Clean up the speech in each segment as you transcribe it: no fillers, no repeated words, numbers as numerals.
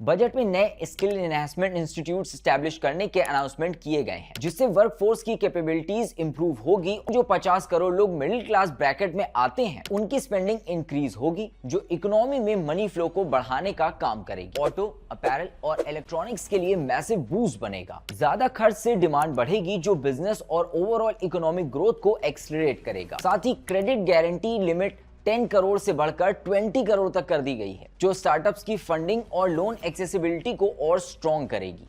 Budget में नए skill enhancement institute establish करने के अनाउंसमेंट किए गए हैं, जिससे वर्कफोर्स की कैपेबिलिटीज इंप्रूव होगी। जो 50 करोड़ लोग मिडिल क्लास ब्रैकेट में आते हैं, उनकी स्पेंडिंग इंक्रीज होगी, जो इकोनॉमी में मनी फ्लो को बढ़ाने का काम करेगी। ऑटो, अपैरल और इलेक्ट्रॉनिक्स के लिए मैसिव बूस्ट बनेगा। ज्यादा खर्च से डिमांड बढ़ेगी, जो बिजनेस और ओवरऑल इकोनॉमिक ग्रोथ को एक्सेलरेट करेगा। साथ ही क्रेडिट गारंटी लिमिट 10 करोड़ से बढ़कर 20 करोड़ तक कर दी गई है, जो स्टार्टअप्स की फंडिंग और लोन एक्सेसिबिलिटी को और स्ट्रॉन्ग करेगी।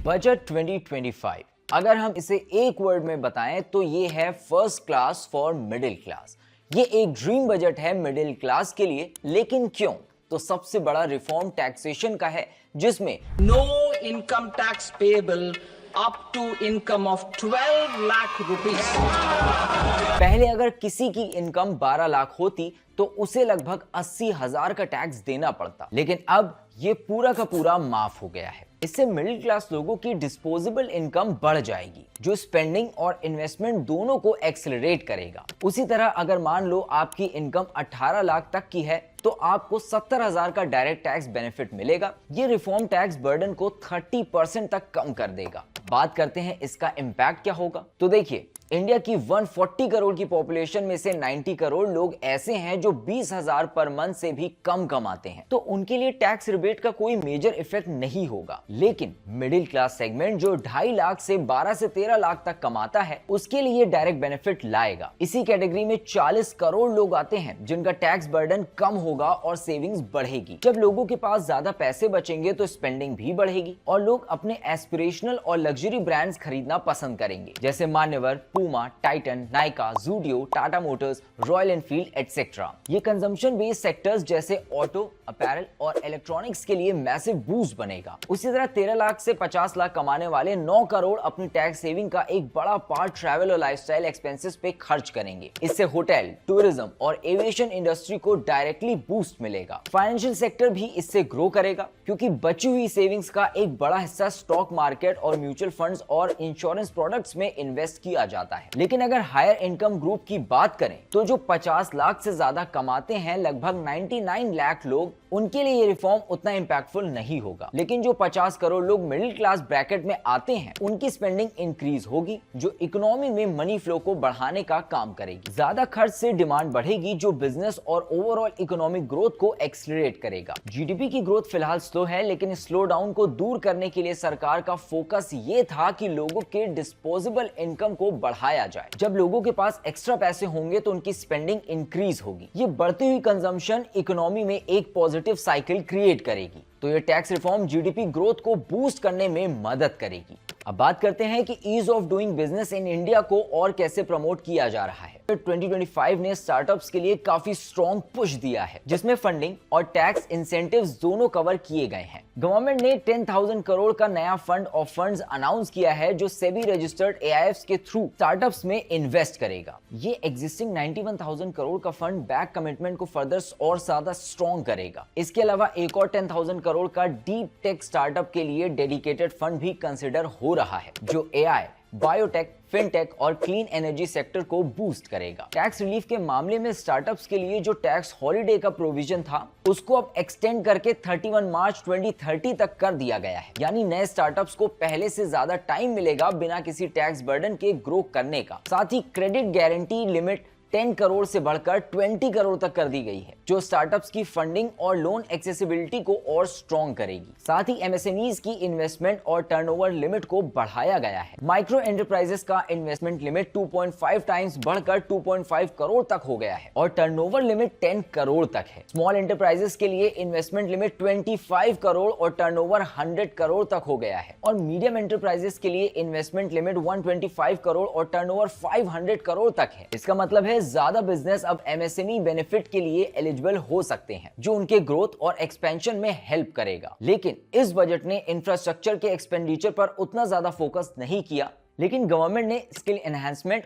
बजट 2025, अगर हम इसे एक वर्ड में बताएं तो ये है first class for middle class. ये एक ड्रीम बजट है मिडिल क्लास के लिए, लेकिन क्यों? तो सबसे बड़ा रिफॉर्म टैक्सेशन का है, जिसमें no income tax payable up to income of 12 lakh rupees। पहले अगर किसी की इनकम 12 लाख होती तो उसे लगभग 80,000 का टैक्स देना पड़ता, लेकिन अब ये पूरा का पूरा माफ हो गया है। इससे मिडिल क्लास लोगों की डिस्पोजेबल इनकम बढ़ जाएगी, जो स्पेंडिंग और इन्वेस्टमेंट दोनों को एक्सेलरेट करेगा। उसी तरह अगर मान लो आपकी इनकम 18 लाख तक की है तो आपको 70,000 का डायरेक्ट टैक्स बेनिफिट मिलेगा। ये रिफॉर्म टैक्स बर्डन को 30% तक कम कर देगा। बात करते हैं इसका इम्पैक्ट क्या होगा। तो देखिए, इंडिया की 140 करोड़ की पॉपुलेशन में से 90 करोड़ लोग ऐसे हैं जो 20,000 पर मंथ से भी कम कमाते हैं, तो उनके लिए टैक्स रिबेट का कोई मेजर इफेक्ट नहीं होगा। लेकिन मिडिल क्लास सेगमेंट जो 2.5 लाख से 12 से 13 लाख तक कमाता है, उसके लिए डायरेक्ट बेनिफिट लाएगा। इसी कैटेगरी में 40 करोड़ लोग आते हैं जिनका टैक्स बर्डन कम होगा और सेविंग्स बढ़ेगी। जब लोगों के पास ज्यादा पैसे बचेंगे तो स्पेंडिंग भी बढ़ेगी और लोग अपने एस्पिरेशनल और लग्जरी ब्रांड्स खरीदना पसंद करेंगे, जैसे मान्यवर, Puma, Titan, Nykaa, Zudio, Tata Motors, royal Enfield etcetera. ये कंजम्पशन बेस्ड सेक्टर्स जैसे ऑटो, अपैरल और इलेक्ट्रॉनिक्स के लिए मैसिव बूस्ट बनेगा। उसी तरह 13 लाख से 50 लाख कमाने वाले 9 करोड़ अपनी टैक्स सेविंग का एक बड़ा पार्ट ट्रैवल और लाइफस्टाइल एक्सपेंसेस पे खर्च करेंगे। इससे होटल, टूरिज्म और एविएशन इंडस्ट्री को डायरेक्टली बूस्ट मिलेगा। फाइनेंशियल सेक्टर भी इससे ग्रो करेगा, क्योंकि बची हुई सेविंग्स का एक बड़ा हिस्सा स्टॉक मार्केट और म्यूचुअल फंड्स और इंश्योरेंस प्रोडक्ट्स में इन्वेस्ट किया जाता है। लेकिन अगर हायर इनकम ग्रुप की बात करें तो जो 50 लाख से ज्यादा कमाते हैं, लगभग 99 लाख लोग, उनके लिए ये रिफॉर्म उतना इंपैक्टफुल नहीं होगा। लेकिन जो 50 करोड़ लोग मिडिल क्लास ब्रैकेट में आते हैं, उनकी स्पेंडिंग इंक्रीज होगी, जो इकोनॉमी में मनी फ्लो को बढ़ाने का काम करेगी। ज्यादा खर्च से डिमांड बढ़ेगी, जो बिजनेस और ओवरऑल इकोनॉमिक ग्रोथ को एक्सेलरेट करेगा। जीडीपी की ग्रोथ फिलहाल स्लो है, लेकिन स्लो डाउन को दूर करने के लिए सरकार का फोकस ये था कि लोगों के डिस्पोजेबल इनकम को बढ़ाया जाए। जब लोगों के पास एक्स्ट्रा पैसे होंगे तो उनकी स्पेंडिंग इंक्रीज होगी। ये बढ़ती हुई कंजम्पशन इकोनॉमी में एक पॉजिटिव साइकिल क्रिएट करेगी। तो ये टैक्स रिफॉर्म जीडीपी ग्रोथ को बूस्ट करने में मदद करेगी। अब बात करते हैं कि ease of doing business in India को और कैसे प्रमोट किया जा रहा है। 2025 ने स्टार्टअप्स के लिए काफी स्ट्रॉन्ग पुश दिया है, जिसमें फंडिंग और टैक्स इंसेंटिव्स दोनों कवर किए गए हैं। गवर्नमेंट ने 10,000 करोड़ का नया फंड ऑफ फंड्स अनाउंस किया है, जो सेबी रजिस्टर्ड एआईएफ्स के थ्रू स्टार्टअप्स में इन्वेस्ट करेगा। ये एग्जिस्टिंग 91,000 करोड़ का फंड बैक कमिटमेंट को फर्दर और ज्यादा स्ट्रॉन्ग करेगा। इसके अलावा एक और 10,000 करोड़ का डीप टेक स्टार्टअप के लिए डेडिकेटेड फंड भी कंसिडर हो रहा है, जो एआई, बायोटेक, फिनटेक और क्लीन एनर्जी सेक्टर को बूस्ट करेगा। टैक्स रिलीफ के मामले में स्टार्टअप्स के लिए जो टैक्स हॉलिडे का प्रोविजन था, उसको अब एक्सटेंड करके 31 मार्च 2030 तक कर दिया गया है। यानी नए स्टार्टअप्स को पहले से ज्यादा टाइम मिलेगा बिना किसी टैक्स बर्डन के ग्रो करने का। साथ ही क्रेडिट गारंटी लिमिट 10 करोड़ से बढ़कर 20 करोड़ तक कर दी गई है, जो स्टार्टअप्स की फंडिंग और लोन एक्सेसिबिलिटी को और स्ट्रॉन्ग करेगी। साथ ही एमएसएमईज की इन्वेस्टमेंट और टर्नओवर लिमिट को बढ़ाया गया है। माइक्रो एंटरप्राइजेस का इन्वेस्टमेंट लिमिट 2.5 टाइम्स बढ़कर 2.5 करोड़ तक हो गया है और टर्नओवर लिमिट 10 करोड़ तक है। स्मॉल एंटरप्राइजेस के लिए इन्वेस्टमेंट लिमिट 25 करोड़ और टर्नओवर 100 करोड़ तक हो गया है और मीडियम एंटरप्राइजेस के लिए इन्वेस्टमेंट लिमिट 125 करोड़ और टर्नओवर 500 करोड़ तक है। इसका मतलब है ज्यादा बिजनेस अब एमएसएमई बेनिफिट के लिए एलिजिबल हो सकते हैं, जो उनके ग्रोथ और एक्सपेंशन में हेल्प करेगा। लेकिन इस बजट ने इंफ्रास्ट्रक्चर के एक्सपेंडिचर पर उतना ज्यादा फोकस नहीं किया, लेकिन गवर्नमेंट ने स्किल एनहांसमेंट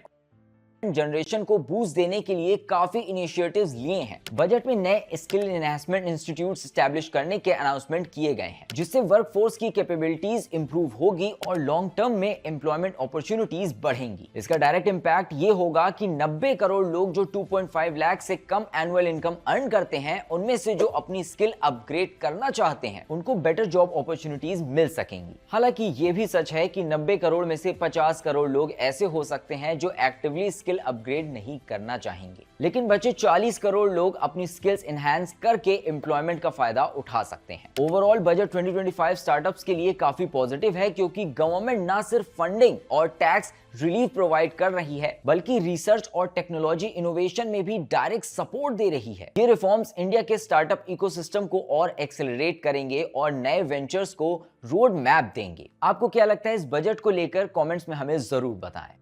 जनरेशन को बूस्ट देने के लिए काफी इनिशिएटिव्स लिए हैं। बजट में नए स्किल एनहांसमेंट इंस्टीट्यूट एस्टैब्लिश करने के अनाउंसमेंट किए गए हैं, जिससे वर्कफोर्स की कैपेबिलिटीज इंप्रूव होगी और लॉन्ग टर्म में एम्प्लॉयमेंट अपॉर्चुनिटीज बढ़ेंगी। इसका डायरेक्ट इंपैक्ट ये होगा कि 90 करोड़ लोग जो 2.5 लाख से कम एनुअल इनकम अर्न करते हैं, उनमें से जो अपनी स्किल अपग्रेड करना चाहते हैं, उनको बेटर जॉब अपॉर्चुनिटीज मिल सकेंगी। हालांकि ये भी सच है कि 90 करोड़ में से 50 करोड़ लोग ऐसे हो सकते हैं जो एक्टिवली स्किल अपग्रेड नहीं करना चाहेंगे, लेकिन बचे 40 करोड़ लोग अपनी स्किल्स एनहांस करके एम्प्लॉयमेंट का फायदा उठा सकते हैं। ओवरऑल बजट 2025 स्टार्टअप्स के लिए काफी पॉजिटिव है, क्योंकि गवर्नमेंट ना सिर्फ फंडिंग और टैक्स रिलीफ प्रोवाइड कर रही है, बल्कि रिसर्च और टेक्नोलॉजी इनोवेशन में भी डायरेक्ट सपोर्ट दे रही है। ये रिफॉर्म्स इंडिया के स्टार्टअप इकोसिस्टम को और एक्सेलरेट करेंगे और नए वेंचर्स को रोड मैप देंगे। आपको क्या लगता है इस बजट को लेकर? कमेंट्स में हमें जरूर बताएं।